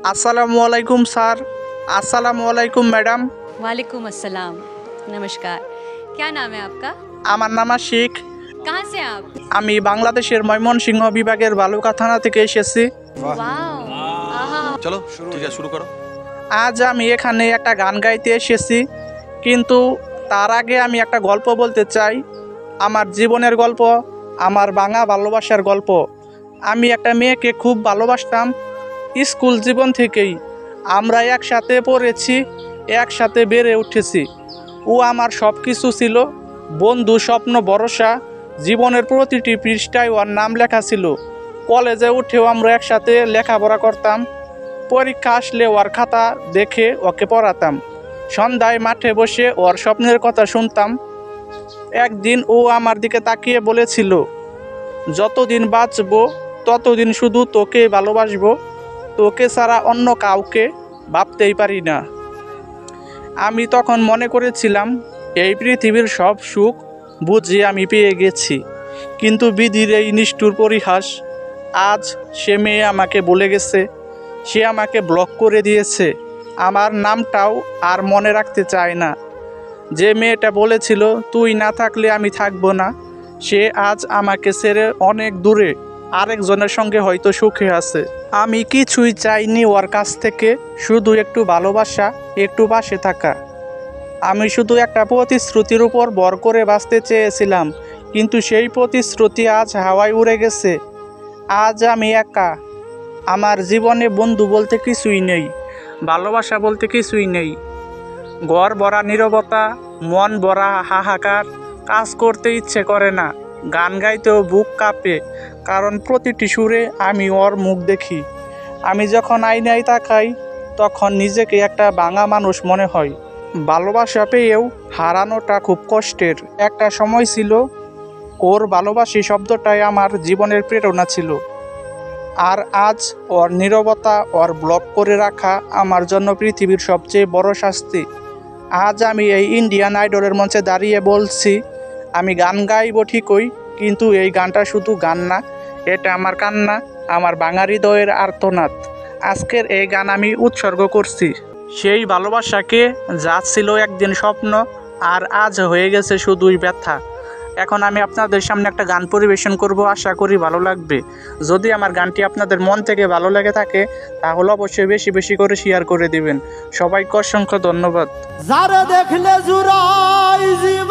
अस्सलामु अलैकुम सर। अस्सलामु अलैकुम मैडम। वालेकुम अस्सलाम। नमस्कार। क्या नाम है आपका? আমার নাম আশিক। कहाँ से हैं आप? আমি বাংলাদেশের ময়মনসিংহ বিভাগের বালুকা থানা থেকে এসেছি। वाओ। आहा। चलो ठीक है शुरू करो। আজ আমি এখানে একটা গান গাইতে এসেছি, কিন্তু তার আগে আমি একটা গল্প বলতে চাই। আমার জীবনের গল্প, আমার ভাঙা ভালোবাসার গল্প। আমি একটা মেয়েকে খুব ভালোবাসতাম স্কুল জীবন থেকেই। আমরা একসাথে পড়েছি, একসাথে বেড়ে উঠেছি। ও আমার সব কিছু ছিল, বন্ধু, স্বপ্ন, ভরসা। জীবনের প্রতিটি পৃষ্ঠায় ওর নাম লেখা ছিল। কলেজে উঠেও আমরা একসাথে লেখাপড়া করতাম। পরীক্ষা আসলে ওর খাতা দেখে ওকে পড়াতাম। সন্ধ্যায় মাঠে বসে ওর স্বপ্নের কথা শুনতাম। একদিন ও আমার দিকে তাকিয়ে বলেছিল, যতদিন বাঁচবো ততদিন শুধু তোকে ভালোবাসবো, তোকে ছাড়া অন্য কাউকে ভাবতেই পারি না। আমি তখন মনে করেছিলাম এই পৃথিবীর সব সুখ বুঝি আমি পেয়ে গেছি, কিন্তু বিধির এই নিষ্ঠুর পরিহাস। আজ সে মেয়ে আমাকে বলে গেছে, সে আমাকে ব্লক করে দিয়েছে, আমার নামটাও আর মনে রাখতে চায় না। যে মেয়েটা বলেছিল তুই না থাকলে আমি থাকবো না, সে আজ আমাকে ছেড়ে অনেক দূরে আরেকজনের সঙ্গে হয়তো সুখে আছে। আমি কিছুই চাইনি ওর কাছ থেকে, শুধু একটু ভালোবাসা, একটু পাশে থাকা। আমি শুধু একটা প্রতিশ্রুতির উপর ভর করে বাঁচতে চেয়েছিলাম, কিন্তু সেই প্রতিশ্রুতি আজ হাওয়ায় উড়ে গেছে। আজ আমি একা। আমার জীবনে বন্ধু বলতে কিছুই নেই, ভালোবাসা বলতে কিছুই নেই। ঘর ভরা নীরবতা, মন ভরা হাহাকার, কাজ করতে ইচ্ছে করে না, গান গাইতেও বুক কাঁপে, কারণ প্রতিটি সুরে আমি ওর মুখ দেখি। আমি যখন আয়নায় তাকাই তখন নিজেকে একটা ভাঙা মানুষ মনে হয়। ভালোবাসা পেয়েও হারানোটা খুব কষ্টের। একটা সময় ছিল ওর ভালোবাসি শব্দটাই আমার জীবনের প্রেরণা ছিল, আর আজ ওর নীরবতা, ওর ব্লক করে রাখা আমার জন্য পৃথিবীর সবচেয়ে বড় শাস্তি। আজ আমি এই ইন্ডিয়ান আইডলের মঞ্চে দাঁড়িয়ে বলছি, আমি গান গাইব ঠিকই, কিন্তু এই গানটা শুধু গান না, এটা আমার কান্না, আমার ভাঙা হৃদয়ের আর্তনাদ। আজকের এই গান আমি উৎসর্গ করছি সেই ভালোবাসাকে, যা ছিল একদিন স্বপ্ন আর আজ হয়ে গেছে শুধুই ব্যথা। এখন আমি আপনাদের সামনে একটা গান পরিবেশন করব, আশা করি ভালো লাগবে। যদি আমার গানটি আপনাদের মন থেকে ভালো লেগে থাকে তাহলে অবশ্যই বেশি বেশি করে শেয়ার করে দিবেন। সবাইকে অসংখ্য ধন্যবাদ। যারে দেখলে জুড়াই জীব,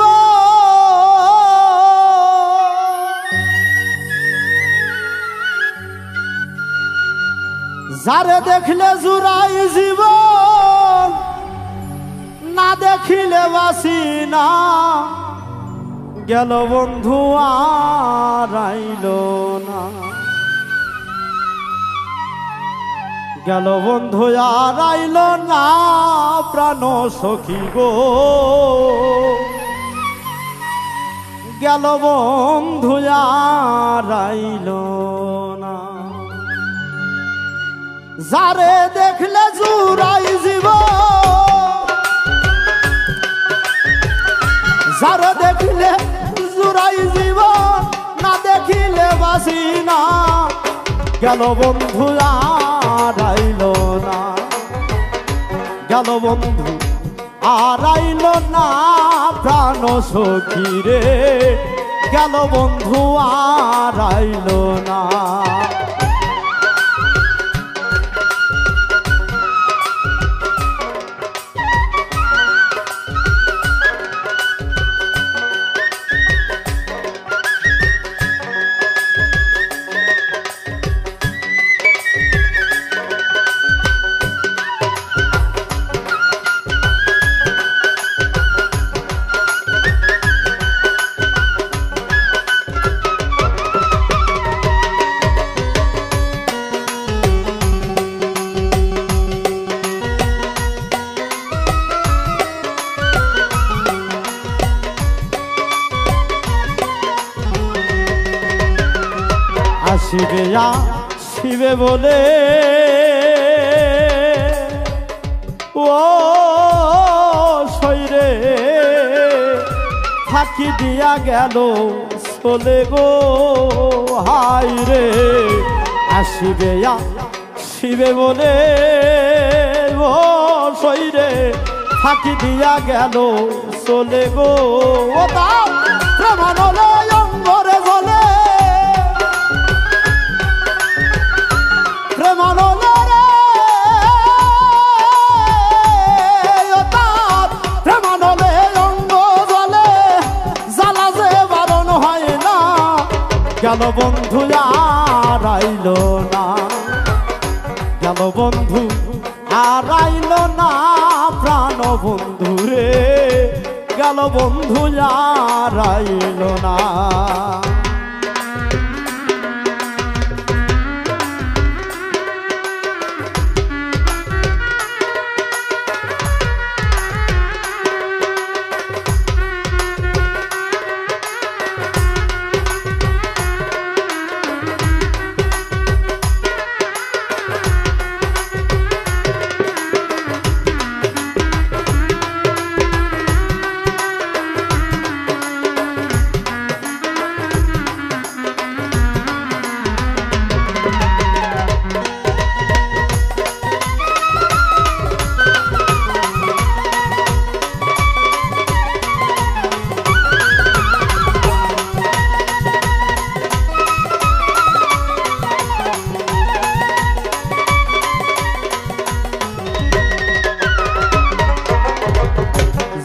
যারে দেখলে জুড়াই জীব, না দেখিলে বাসি না। গেল বন্ধু আর আইল না, গেল বন্ধু আর আইল না। প্রাণ সখী গো, গেল বন্ধু আর আইল না। যারে দেখলে জুড়াই জীব, যারে দেখলে জুড়াই জীব, না দেখিলে বাসি না। গেল বন্ধু আর আইল না, গেল বন্ধু আর আইল না। প্রাণ সখী রে, গেল বন্ধু আর আইল না। আসিবে আসিবে বলে ও শৈরে ফাঁকি দিয়া গেল চলে গো। হায় রে, আসিবে আসিবে বলে ফাঁকি দিয়া গেল চলে গো ও তার প্রেমানলে অঙ্গরে জ্বলে প্রেমানলে রে ও তার প্রেমানলে অঙ্গ জ্বলে জ্বালা যে বারণ হয় না গেল বন্ধু আর আইল না গেল বন্ধু আর আইল না প্রাণ বন্ধু রে গেল বন্ধু আর আইল না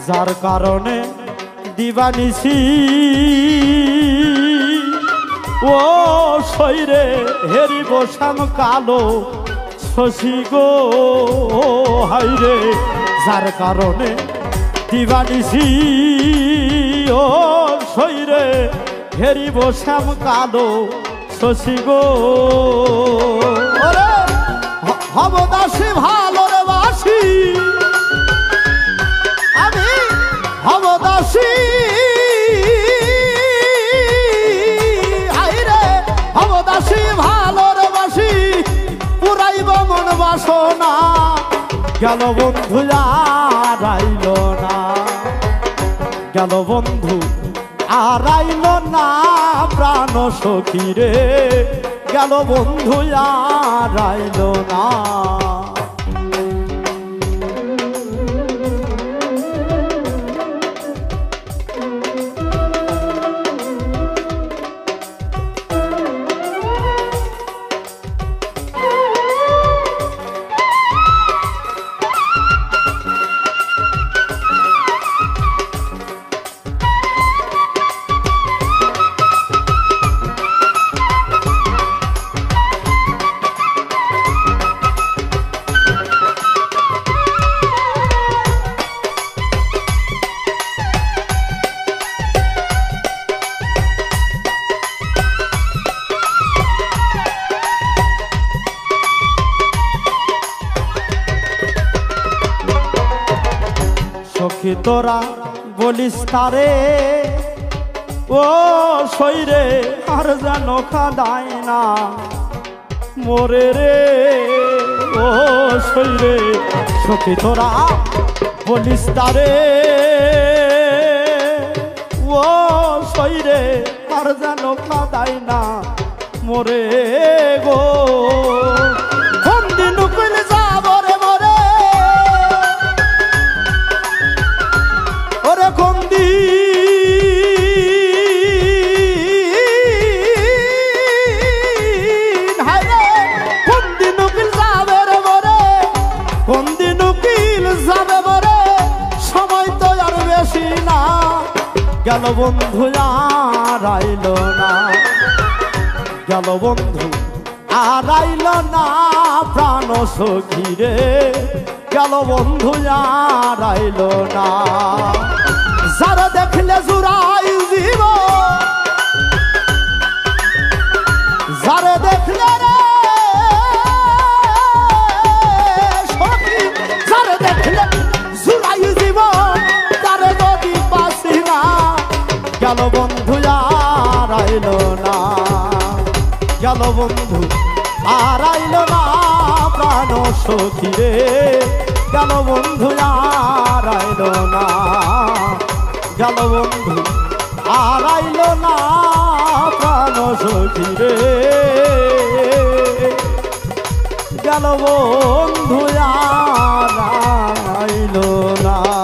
যার কারণে দিবানিসি ও শৈরে হেরি বসাম কালো শশী গো হাইরে যার কারণে দিবানিসি ও শৈরে হেরি বসাম কালো শশী গো হব দাসী ভালো রে বাসি হব দাসী আইরে হব দাসী ভালোর বাসি পুরাইব মন বাসনা গেল বন্ধু আর আইল না গেল বন্ধু আর আইল না প্রাণ সখী রে গেল বন্ধু আর আইল না সখী তোরা বলিস তারে ও শৈরে আর যেন খাদায় না মোরে রে ও শৈরে সখী তোরা বলিস তারে ও শৈরে আর যেন খাদায় না মোরে গো কোন দিন কইল যাব রে মোরে ওরে কোন দিন হায়রে কোন দিন উকিল যাবে রে মোরে কোন দিন উকিল যাবে মোরে সময় তো আর বেশি না গেল বন্ধু আর আইল না গেল বন্ধু আর আইল না প্রাণ সখী রে গেল বন্ধু আর আইল না যারা দেখলে জুড়াই জীব যারা দেখলে রে সখী যারা দেখলে জুড়াই জীব তারে যদি পাসি না গেল বন্ধু আর আইল না গেল বন্ধু আর আইল না প্রাণ সখী রে গেল বন্ধু আর আইল না গেল বন্ধু আর আইল না প্রাণ সখী রে গেল বন্ধু আর আইল না।